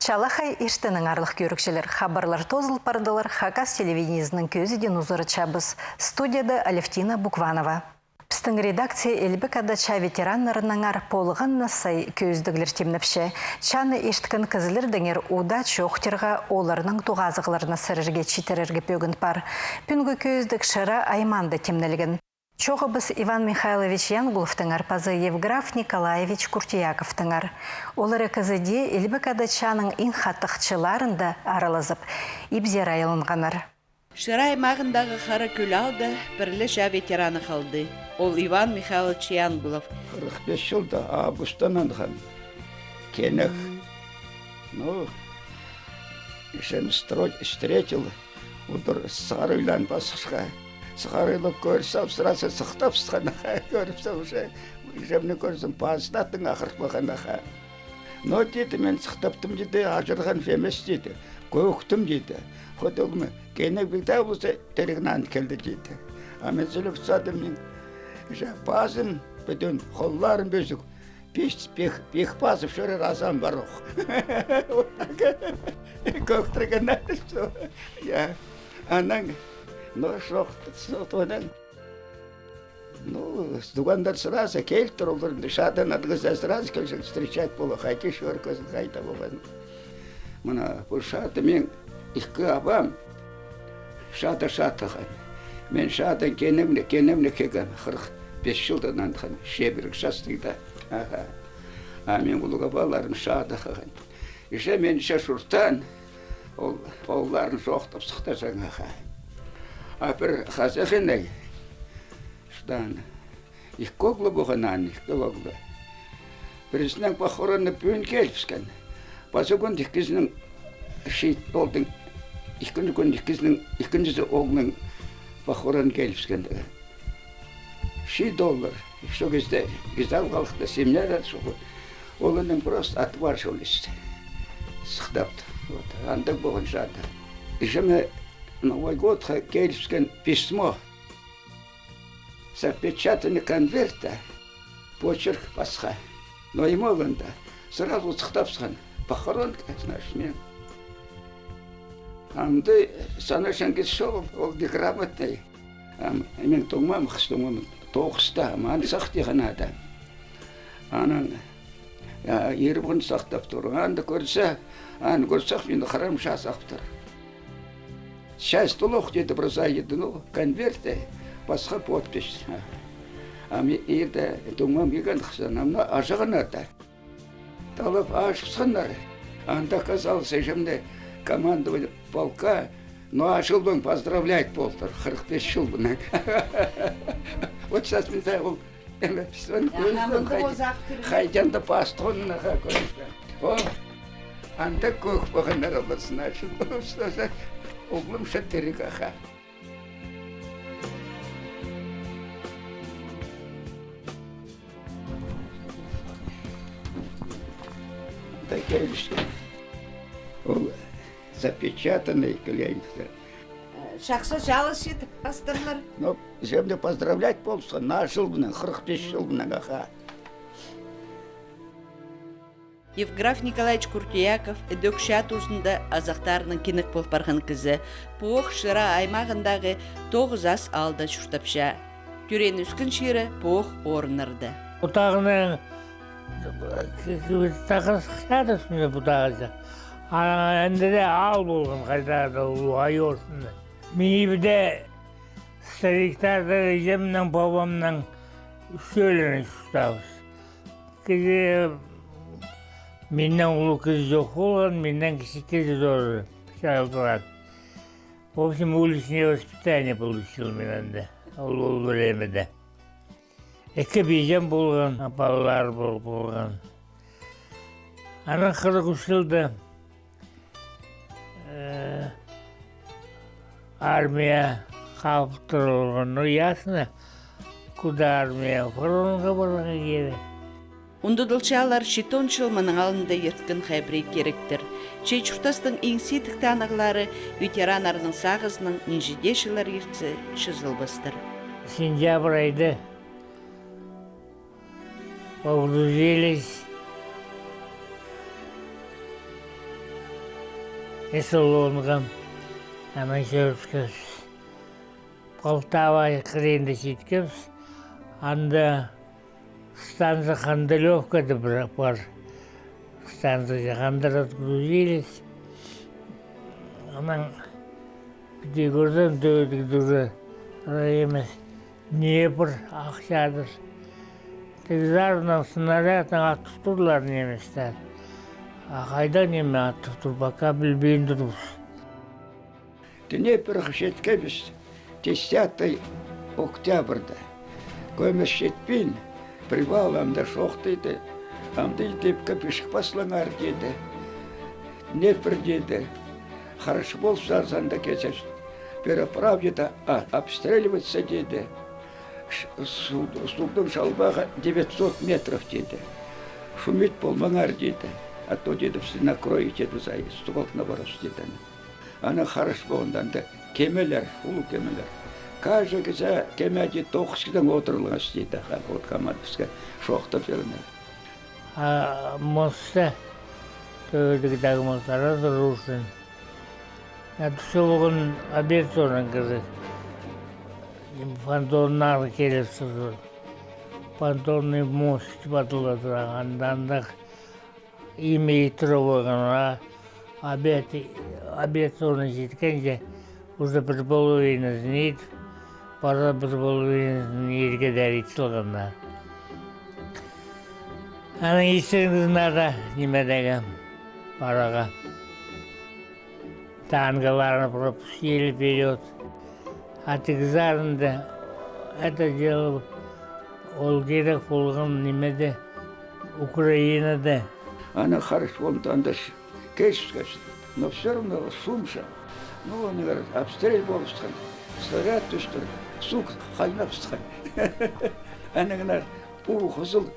Чалахай иштінің арлық көрікшілер, хабарлар тозыл пардылар, Хакас телевидениесінің көзіден ұзыры чабыз. Студияда Алевтина Букванова. Пістің редакция Эльбекада ча ветеранларының полығын насай көздігілер темніпші. Чаны ешткін кізілер дәңер уда чоқтырға оларының туғазығыларына сырырге читерерге пөгін пар. Пүнгі көздік шыра айманды темнілігін. Чоғыбыз Иван Михайлович Янгуловтың арпазы Евграф Николаевич Куртияковтың. Олары кізіде Эльбекада чаның инхаттықчыларында аралызып, ибзер айылынғанар. Шыра аймағындағы қара көл алды, бірлі жа ветераны қалды. Ол Иван Михайлович Янгулов. 45 жылда августан анған. Кенек. Ішен встретил. Удыр сағарыйлан басқышқа. Сағарылып көрсіп, сұрасы сықтап сықанаға көріпсі уже. Жемні көрсім пазынаттың ақырпағанаға. Дейді, мен сықтаптым дейді, ажырған фемес дейді. Көктім дейді. Құдылымы, кенек бігді болса, терігінан келді дейді. Амен сөйліп сұсадым мен. Пазым бүтін қолларын бөзік. Пек пазып шөрі разан бар оқ. Көктірген нәрсі. Анан, шоқты соғынан. Дугандар сразу келтір олырынды. Шадан адғызда сразу келшін встречать болу. Қайке шөр көзін қайта болған. Мұна бұл шаты мен икі абам. Шаты-шатыған. Мен шадан кенеміне кеген 45 жылдан андыған шебірік жастыйда. Мен ұлыға баларым шады қаған. Ише мен ише шұртан ол баларын жоқтап сықта жаңаға. Бір қазағынай шыдан икі оғлы бұғынан, икі оғлы. Бірісінің бақыраны бүйін келіпскен. Базы күн ikisinin şehit oldun. İkinci gün ikincisi oğlunun bakıran gelipsken. Şehit olur. Şu gözde güzel kalktı. Seminer şu. Oğlunun prost atı var şu işte. Sıktaptı. Andık bugün şartı. İşte Новый год gelipsken письмо. Запечатанный конверта. Почерк пасха. Но ему олында. Сразу sıktapsın. Похорон, знаешь, мен. Амды санашан кетшол, ол неграмотный. Мен тоңмам, қыстыңмам, тоғыста, маны сақтиған адам. Анан, ербұн сақтап тұр. Анды көрсе, мені қарамша сақтап тұр. Сейчас толық деді бросайды, конверті, басқа подпись. Ерді тоңмам еген қысан, амна ажығын ата. Талып ашыпсындар. Анда казалось, жемде командование полка, ашылбың поздравлять болдыр, 45 жыл бұнан. Вот сейчас мен ол қайденді пастығыннаға көріпті. Анда көк бұғындар олысын ашыл. Оғлым шаттерік аға. Келішті. Ол запечатанный клеймді. Шақсы жалыс етіп бастырлар. Жемде поздравлять болса, на жыл бұнан, 45 жыл бұнан аға. Евграф Николаевич Куртияков дөкшат ұзында азақтарының кенік болып барған кізі Пуық шыра аймағындағы 9 ас алды шұртапша. Түрен үскін шері Пуық орынырды. Бұтағының тақырсықшадыз мені бұтағызы. Әндіде ал болған қайдарды ұлғай орсынды. Мені біде стариктарды жемнің бабамның сөйлені шұстауыз. Кезі менен ұлы кіз жоқ болған, менен кіші кез зор шағылдырады. В общем, уличное воспитание получил менен де, ол времеде. Екі бейжен болған, балалар болған. Анан 43 жылда армия қалып тұрылған. Ну, ясно, куда армия? Фронтқа барған кері. Ундудылчалар 10 жыл мұның алында ерткін қайбірей керектір. Чейчұртастың еңсетікті анығылары ветеранарының сағызының нежеде жылар ертісі шызылбыстыр. Сентябрь айды погрузились эсолонғам. Ана шөріскөз. Полтава қыренді шеткеміз. Анда станция Хандалевкада бар. Станция Хандар отгрузились. Анан бізде көрден дөйдік емес. Днепр, Ақшадыр. Тегізарынан снарядын атып тұрдылар неместер. Қайда неме атып тұр, бақа білбейін тұрмыз. Днепр жеткеміз 10 октябрьда. Көмес жетпейін, привал амда шоқ дейді. Амда етепке пешік басылаңар деді. Днепр деді. Хорошо болса арзанда кесеш. Переправьда обстреливаться деді. Судың шалбаға 900 метров деді. Шумит болмаңар деді. А то деді все накроете деді. Стуғалтына барас деді. Ана хорошо болғандан да кемелер, ұлы кемелер. Кажы кізі кемәде 9 кіден отырылғас деді. От командовска шоқтап жүрінер. Моста төдігідағы мостара тұрушын. Әтісі оғын обед соның кізі. Понтоннағы келіп сұрды. Понтонный мост батылы тұрағандандық имей тұрып оған. Обед соны жеткенде уже бір половинасын ет, бара бір половинасын етке дәрет сылғанда. Ана естеріңіздің ада немедегі параға. Танкаларын пропустили вперед. Атығызарында это дело ол керек болған немеде Украинада. Она хорошо, он там даже кешка, но все равно шумша. Ну, он говорит, обстрел был, снаряд, то что, сук, хайна встань. Она говорит, пухозыл,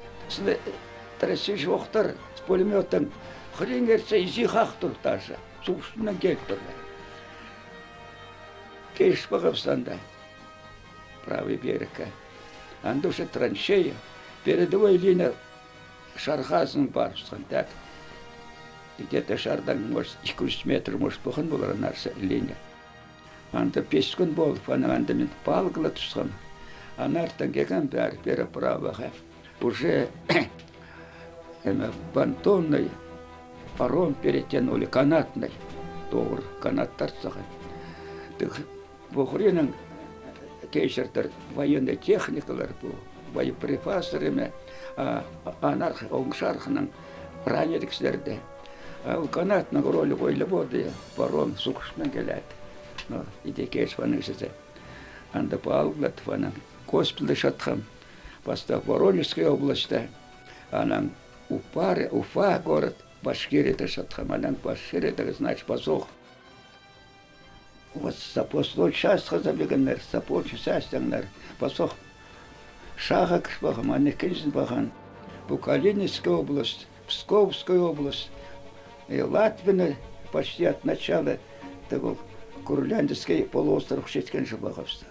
трясишь вохтар с пулеметом, хренгерца изи хахтур даже, сукшынан келтур. Кеш Пахавстанда, правый берег. Андуша траншея, передовой линия Шархазның барыстан, так. Где-то шардан, может, 200 метров, может, бұғын болар нарса линия. Анда 5 күн болып, анда мен палғыла тұсқам. Анартан кеген бәрі переправаға. Уже понтонный паром перетянули, канатный. Doğru, kanatlar саған. Бұғырының кешірдір военный техникалар бұл, боеприпастырымен, анар оңшарқының ранелік кісілерді. Ол канатның ролі қойлы болды, паром сұқышымен келеді. Иде кеш ваның сізі. Анда балғылады ваның. Госпиталда шатқам. Баста Воронежская областьта. Анан Уфа город, Башкирияда шатқам. Анан Башкирияда, значит, посох. Вот запослой частқа забегенлер, започу сәстеңлер. Посох шаға кіш баған, анекенсін баған. Бұл Калининская область, Псковская область. И Латвия почти от начала того Курляндский полуостров шеткен же бахавста.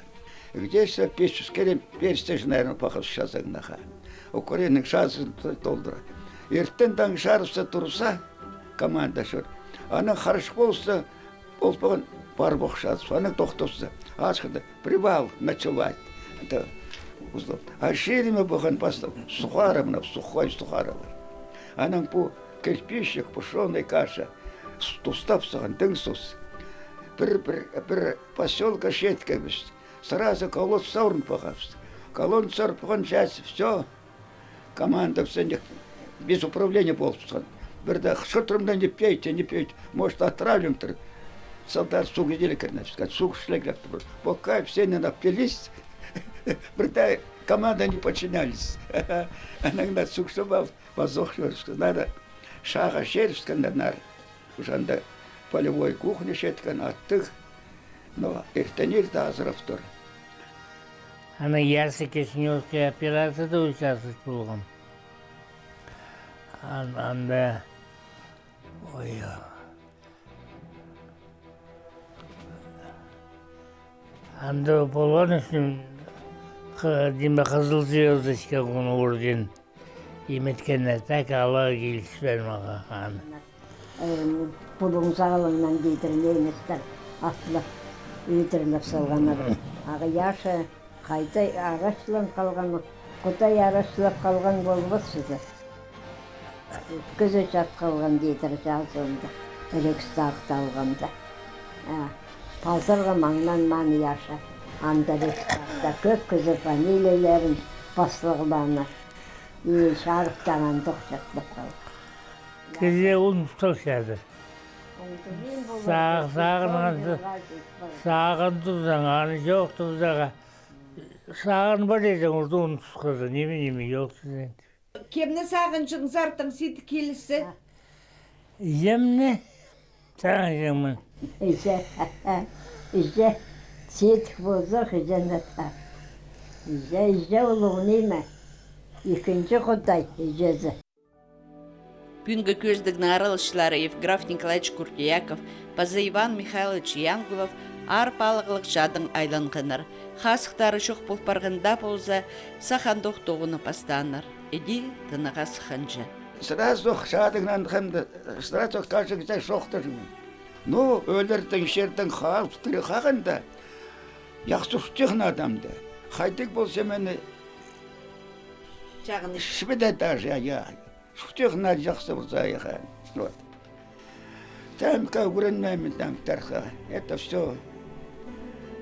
Где же пешескерем перстеж, наверное, пахав шазагнаха. Украинных шазы толдра. Иртен там шарывся турса команда шыр. Она хорошо болса, болпаған барбақ шазы. Она тоқтовса. Ашқыда привал ночевать. Это узлов. А шереме баған бастав. Сухарымна, сухой сухарылар. Она по кирпичик, пушеный каша. Тустап саған дыңсус. Bir поселка шеткеміз. Сразу колод саурн пахавст. Колон сарпхан часть, все. Команда все без управления полпсан. Бірді шытрымда не пейте. Может, отравим-то. Солдат сук едели, конечно, сук шлеглят. Пока все не напились, бірді команда не подчинялись. Иногда сук шабал, возохшевский. Надо шага шеревский, надо. Уже надо полевой кухне шеткан аттық, но эртенер да азырап тұр. Ана ярсы кесінеуский операцияда участвовать болған. Анда, ой, анда болған үшін деме қызыл звездочка оны орден еметкенне так ала келіс бермаған. Pulun sağlığından giydirilmeymişler. Atlı üydirilip salganlar. Ağı yaşı kayda araçlan kalgan, kuda yaraşlap kalgan bolmaz size. Gözü çat kalgan giydirip yazıldı. Elekst alganda. Pazarga mangdan mani yaşa. Andalıkta kök kızı vanilelerin baslığılarına. İyi şarıktanan dokçatlık kaldı. Kızı unuttuk şeydir. Sağın tuzdan, anı yok tuzdağa. Sağın var edin orada unuttuk kızı, nemi yok sizin. Кемне сағыншың зартың сеті келісі? Yemne? Sağın yemne. İşte setik bozuk cennete. İşte oluğun ime. İkinci kuday icazı. Пүнгі көздігін аралышылары Евграф Николаевич Куртияков, Пазы Иван Михайлович Янгулов арпалығылық жадың айланғыныр. Хасықтары шоқ болпарғында болса, сахандық тоғыны пастаныр. Эди тыныға сықынжы. Сразу шадыңнан қымды, сразу қашыңызда шоқтыр. Ну, өлірдің, шердің, халықтыры қағында, яқсұқтығын адамды. Қайтық болса мені шібіде даже, шуқтығына жақсы болса аяға. Тәмка көрінмеймін тәмктарға. Это все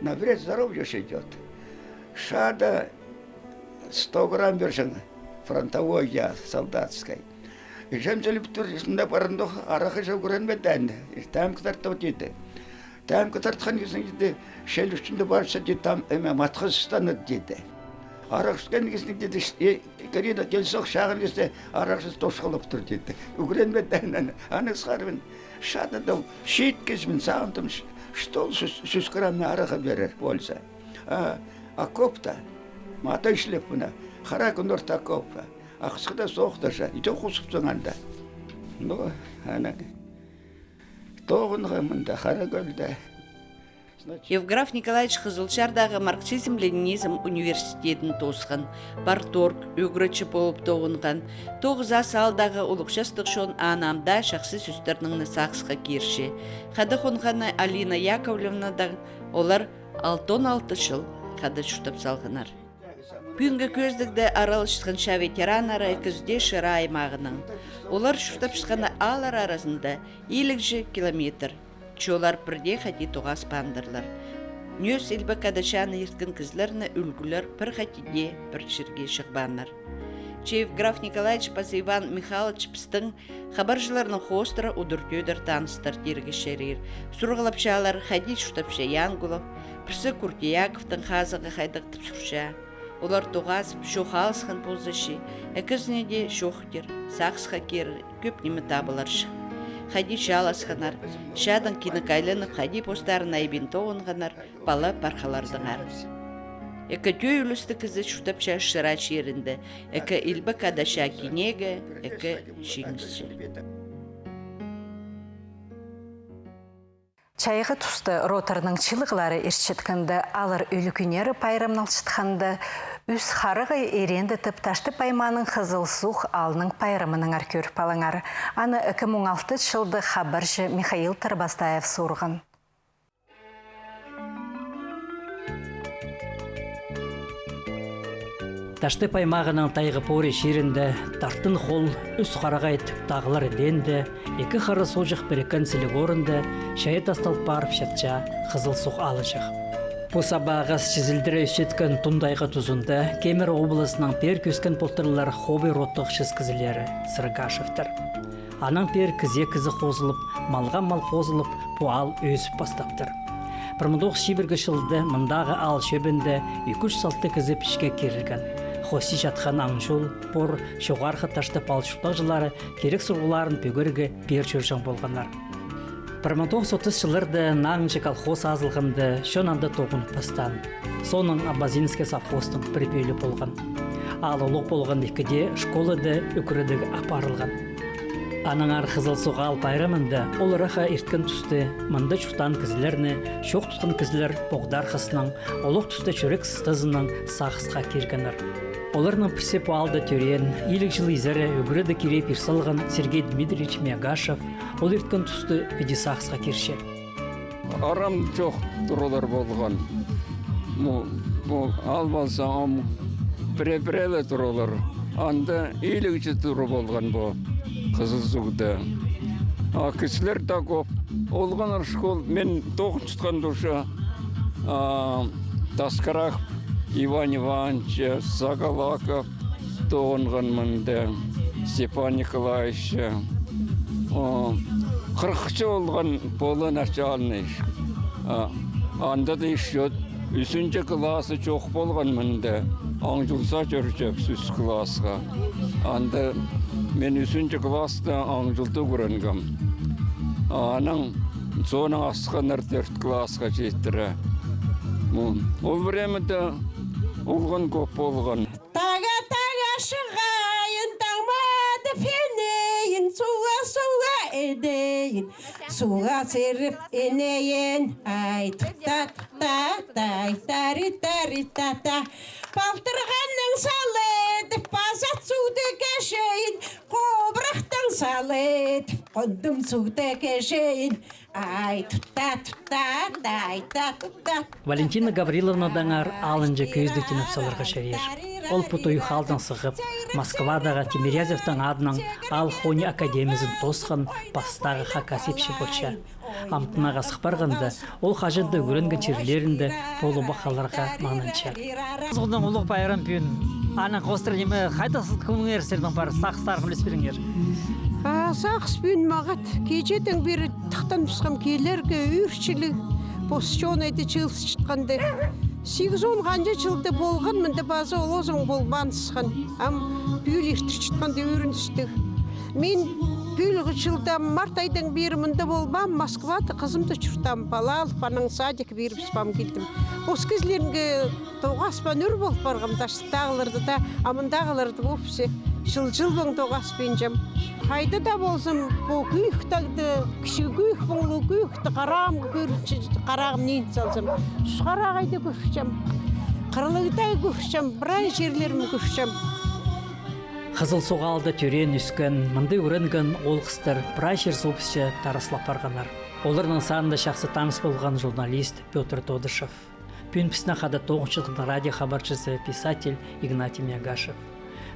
на вред здоровью идет. Шада 100 грамм бершің, фронтовой я, солдатской. И жемчеліп тұр, ешімді барындық арақы жау көрінмеді. Тәмктар тәутеді. Тәмкі тартқан кезін деді, шел үшінде барша деді, там матқызстаны деді. Арақшыған кезін деді, Карина келсоқ шағын кезде арақшыз тошқылып тұр деді. Үгіренмеді, аныз қарымын. Шадыда шейт кезімін сағындым, что 100 грамм араға берер болса. Окопта, мата ішлеп мұна, қара күн орта окопта. Ақсықта соқтырша, ите қусып соңанда. Ну, ана, тоғынға мұнда, қара көлді. Евграф Николаевич Қызылшардағы марксизм-ленинизм университетін тосқан, парторг, өгірічі болып тоғынған, 9 асалдағы ұлықшастық шон анамда шақсы сөстерінің сақсыға керші. Қады қонғаны Алина Яковлевнадан олар 6-16 жыл қады шүтіп салғынар. Пүнгі көздікді аралышқан ша ветеранары күзде шыра аймағының. Олар шүтіп шыққаны алар арасында 50 километр. Чолар бірде қати тоғас пандырлар. Нөс елбі қадашаны ерткен кізлеріні үлгілер бір қатиде бір жерге шықбанлар. Евграф Николаевич Пазы Иван Михайлович пістің хабаржыларының хостыры удыртөдір таныстыр дергі шерер. Сұрғылапшалар қади шүтапша Янгулов, Пірсі Куртияковтың қазығы қайдықтып сұрша. Олар тоғасып шоқалысқан позышы, әкізіне де шоқтер, сақсыға кері көп немі табыларшы. Хади шаласқанар, шадың кинокайлыны хади постарын айбин тоғынғанар, бала парқалардыңар. Экі төй үлісті кізі шүтапша шыра черінді, экі илбі кадаша кинегі, экі шеңісші. Чайғы тұсты роторның чылығылары ершеткінді, алыр үлікінері пайрамналшытқанды, үз қарығы еренді тіпташты пайманың қызыл сух алының пайрамының аркөр палаңар. Аны 2016 жылды хабаршы Михаил Тарбастаев сұрған. Ташты паймағының тайғы пори шерінді, тартын қол, үс қараға етіп тағылар еденді, екі қары сожық бірекін сілік орынды, шайет асталып барып шатча, қызыл суқ алышық. Бұл сабағыз чизілдірі үшеткен тұндайғы тұзынды, Кемер облысының пер көскен полтырлар хобби роттық шызкізілері Сыргашевтір. Аның пер кізе қозылып, малға мал қозылып, пуал өсіп бастаптыр. 1901 жылды мұндағы ал шөбінді 2-3 салты кізі пішке керілген. Хоси жатқан аңшыл, пор, шоғарғы ташты палшықтақ жылары керек сұрғыларын пөгерге пер чөршің болғанар. 1930 жылырды наңшы колхоз азылғынды шонанды тоғын пастан. Соның Абазинский совхоздың припейлі болған. Ал олық болған екіде школады үкірідігі апарылған. Анаңар қызыл соғал пайрамында оларыға ерткен түсті мұнда чуқтан кізілеріне, шоқ тұтқан кізілер боғдар қысының, олық түсті чөрек сыстызының сақысқа кергенір. Оларның принципуалды төрен, илік жылы изәрі өгіреді кереп ирсалған Сергей Дмитриевич Мягашев, ол ерткен тұсты Педисақсқа керше. Арам жоқ тұрулар болған. Ал болса, пре-прелі тұрулар. Анда илікші тұру болған бұл қызыл сұғды. Кісілер да көп. Олған школ, мен тоғын тұтқан душа Таскарах Иван Иванович, Сагалаков, тоғынған мұнда, Степан Николаевич. 40-шы олған полы начальный. Анда да еще 3-ші классы жоқ болған мұнда. Аңжылса жүрчек сүз классқа. Анда мен 3-ші класста аңжылды көрінгім. Аның соның асқанар 4 классқа жеттірі. Ол времеде олған көп болған. Тага шығайын, таңмады фенейін, суға едейін, суға серіп енейін, ай та-та-та-та-та-та-та-та-та. Балтырғанның салет, базат суды кешейін, қобырақтың салет, қондым суды кешейін, ай та-та-та-та-та-та-та. Валентина Гавриловна даңар алынжы көздіктен өпсаларға шәрер. Ол пұтойы қалдан сығып, Москвадағы Тимирязевтің адынан Ал-Хони академизін тосқан бастағы хакасепші болча. Амтынаға сықпарғанда, ол қажынды өрінгі черлерінде полу бақаларға маңынча. Соғынан ұлық байрам пүйін, аның қостыр немі қайдасыз күніңер сердің бар сақыстарым үлес беріңер? Сақыс бүйін мағат, кечетін бері тұқтан пысқам келерге үйіршілі, посчонайды чылсы чытқанды. 8-10 қанжа жылды болған мінді базы олозың болмансыған. Бүйіл ертір чытқанды үйріністі. Мен бүйіл жылда март айдың бері мінді болмам, Москвады қызымды чұртам, бала алып, аның садик беріп спам келдім. Осы кезлерінгі тоғаспан үр болып барғам, таштағылырды да, амындағылырды өпсе, жыл бұң тоғаспен жам. Қайды да болсым, бұл күйіктіңді, кіші күйік бұңлы күйікті қарағым нейін салсам, сұқарағайды көршім, қырылығыдай көршім, бірай жерлерім көршім. Қызыл соғалды төрен үскен, мұнды өрінген ол қыстыр бірай жер соғысшы тарыслап барғанар. Оларның сағында шақсы таныс болған журналист Петр Тодышев. Пүнпісіне қада 9-шылдың радио хабаршысы писатель Игнатий Мягашев.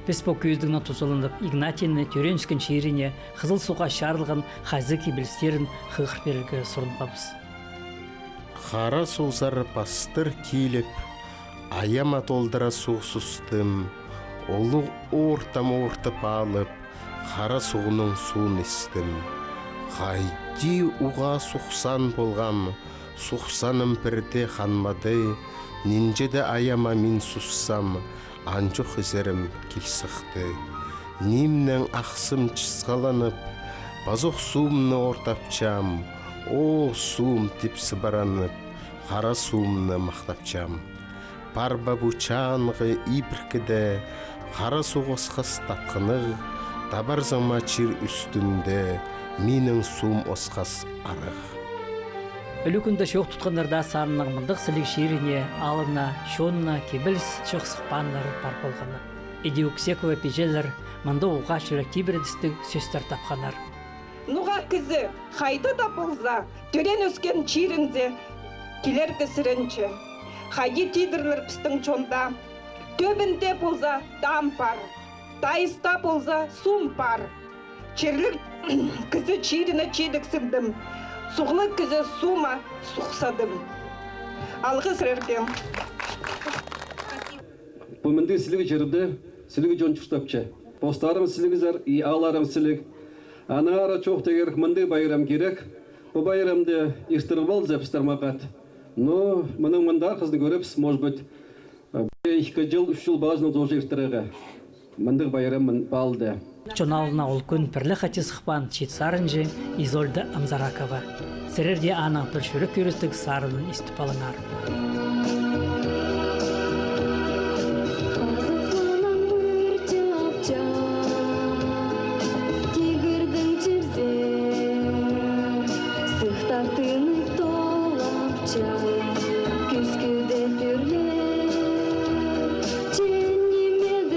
Біз бұл көздігінің тұзылынып, Игнатийны төрен үскен шеріне қызыл суға шарылған қазы кебілістерін қығыр берілгі сұрынғабыз. Қара соғзар бастыр кейліп, аяма толдыра соғсыстым, олы ортам ортып алып, қара суғының суын істім. Қайди уға сұқсан болғам, сұқсаным бірде қанмады, нинжеде аяма мен сұссам, анжық үзерім келсіқті. Немнен ақсым чысқаланып, базық суымны ортапчам, о суым тепсі баранып, қара суымны мақтапчам. Парба бұчанғы ибіркіде, қара соғысқа стаққынығы, табар зама чир үстінде, менің суым осқас арық. Өлі күнді шоқ тұтқандарда санының мұндық сілік шеріне, алына, шонына, кебіліс шоқ сықпанлары бар болғаны. Идеуксекова пежелер мұнды оға жүректі бірдістік сөстер тапқанар. Нұға кізі, қайды да болса, төрен өскен чирінзе, келер кісірінші. Қайы тидірлер пістің чонда, төбінде болса дам бар, дайыста болса сум бар. Черлік кізі чиріні чедіксіндім. Суғлы кізі сума сұқсадым. Алғы сіреркем. Бұмынды сілігі жерді, сілігі жон чүштапчы. Постарым сілігі зар, и аларым сіліг. Анара чоқ тегер мұнды байрам керек. Бұл байрамды иштірбал зәпістер мақат. Но мұның мұндар қызды көріпс, может быть, 2 жыл, 3 жыл базыны тоже иштірігі. Мұндық байрам балды. Чоналына ол күн пірлі қатес қыпан Читсарынжы Изольда Амзаракова. Сірерде ана бір шүрік көрістік сарының істіп алынар. Күскүде пүрле, ченнемеді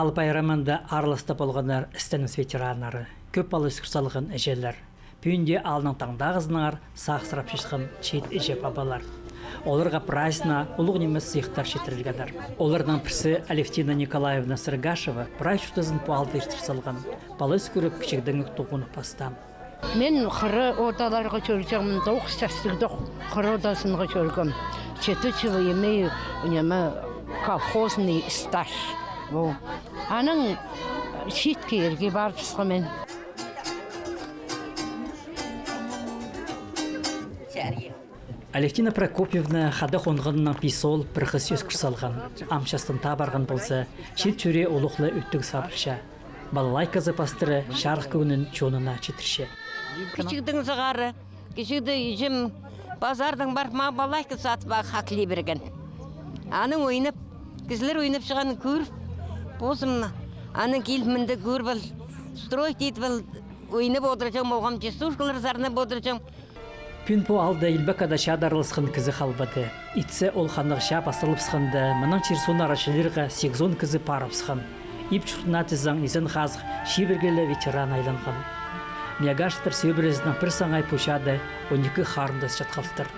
Ал байрамында арылысты болғандар істеніс ветеранары, көп балы үскірсалығын әжелер. Пүйінде алының таңдағызынар, сақсырап шешқан чет әжеп абалар. Оларға прайсына ұлық немес сыйықтар шетірілгендар. Олардан бірсі Алевтина Николаевна Сыргашева прайс жұтызын пуалды ештірсалған. Балы үскіріп кішігдің тұғыны пастам. Мен қыры одаларға көргенмін, доқ сәстігдіқ қыры одасынға көргем. 4 жыл емей колхозный стаж. Аның шеткерге барып шықымен. Алевтина Прокопьевна хады қонғынынан писол бір қыз өскір салған. Амшастын табарған болса, шет жүре олықлы үттік сабырша. Балалай қызы пастыры шарық көгінің чонына четірше. Кішігдің зығары, кішігді ежім базардың барма балай кыз атыба хақли берген. Аның ойынып, кізлер ойынып шығанын көріп, бозым аның келімінді көр бұл, строй дейді бұл, ойынып отырacağım, оғам жесушқылар зарынып отырacağım. Пүн по алды илбекада шадарылысқын кізі қалбады. Итсе ол қанығша пастылыпсқынды, мұның черсуын арашылырға 8 кізі парыпсқын. Ип чұртына тізің изін қазық шибергелі ветеран айланған. Миягаштыр сөйбірізінің бір саңай пұшады 12 қарындас жатқалықтыр.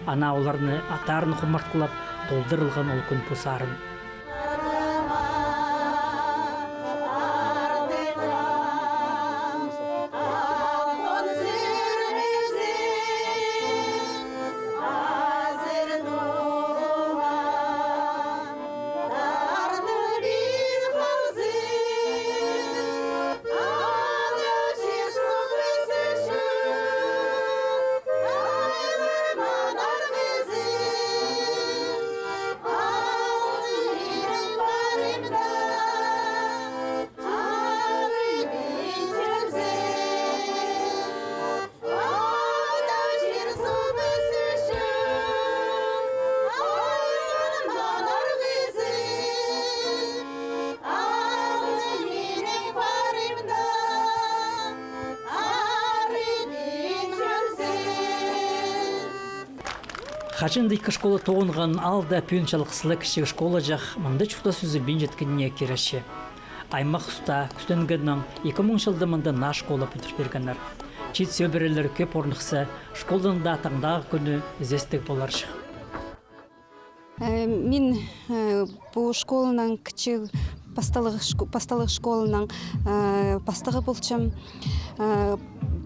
Ана оларыны атарын құмарткылап, толдырылған ол күн пұсарын. Хачынды екі школы тоғынған алда пүйін жалқысылы кіші школа жақ мұнды чуқта сүзілбен жеткеніне кереші. Аймақ ұста күстенгеннің 2000 жылды мұнды на школа бүтір бергенler. Чет сөбірелер көп орнықса, школдан да таңдағы күні іздестік боларшы. Мен бұл школынан кіші пасталық школынан пастығы болчым.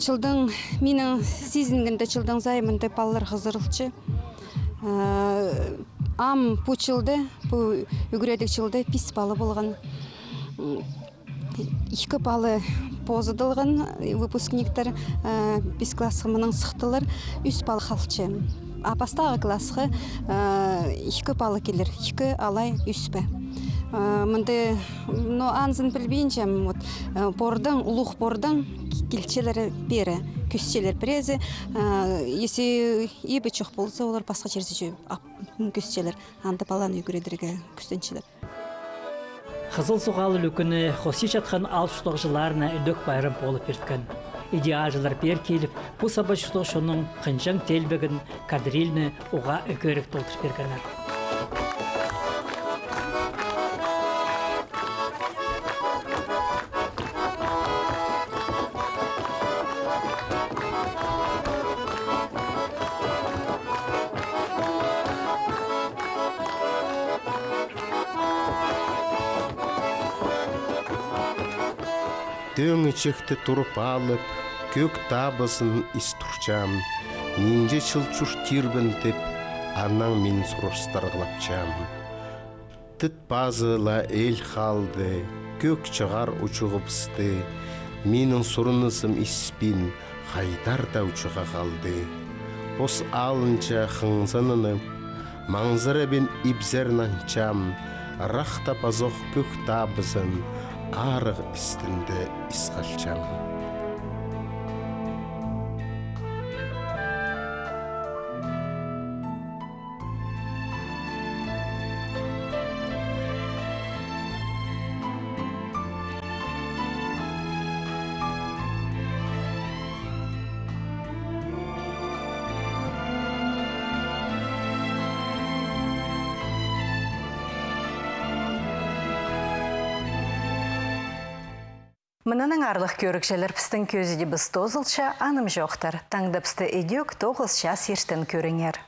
Жылдың менің сезінгенде жылдың займынды балалар қызырылчы. Ам бұл жылды, бұл үгіредік жылды 5 балы болған. 2 балы позыдылған выпускниктер 5 классығы мұның сықтылар 3 балы қалчы. Апастағы классығы 2 балы келер, 2 алай 3 бі. Мұнды анзын білбейінчем, ұлық бордың келчелері бері, күстелер бірезі, есі ебі чоқ болса, олар басқа жерде жөй күстелер, анды баланы үйгіредірге күстеншелер. Қызыл соғалы үлікіні хоси жатқан алшытық жыларына үдік байрым болып ерткен. Идеал жылар бер келіп, бұл сабашытық шоның қынжың телбігін кадриліні оға үкерік толтыр бергенер. Дөңі чекті тұрып алып, көк табысын істұрчам. Менде чылчуш тирбін деп, анаң мен сұрыстарғылапчам. Тіт базыла әл қалды, көк чығар ұчығыпсты. Менің сұрынысым іспін, қайдар да ұчыға қалды. Бос алынча қыңзынынып, маңзыры бен ибзернанчам. Рақта базоқ көк табысын, арық істінді ісқалчам. Мынаның арлық көрікшелер пістің көзіде біз тозылша аным жоқтыр. Таңда пісті едек 9 час ерштен көріңер.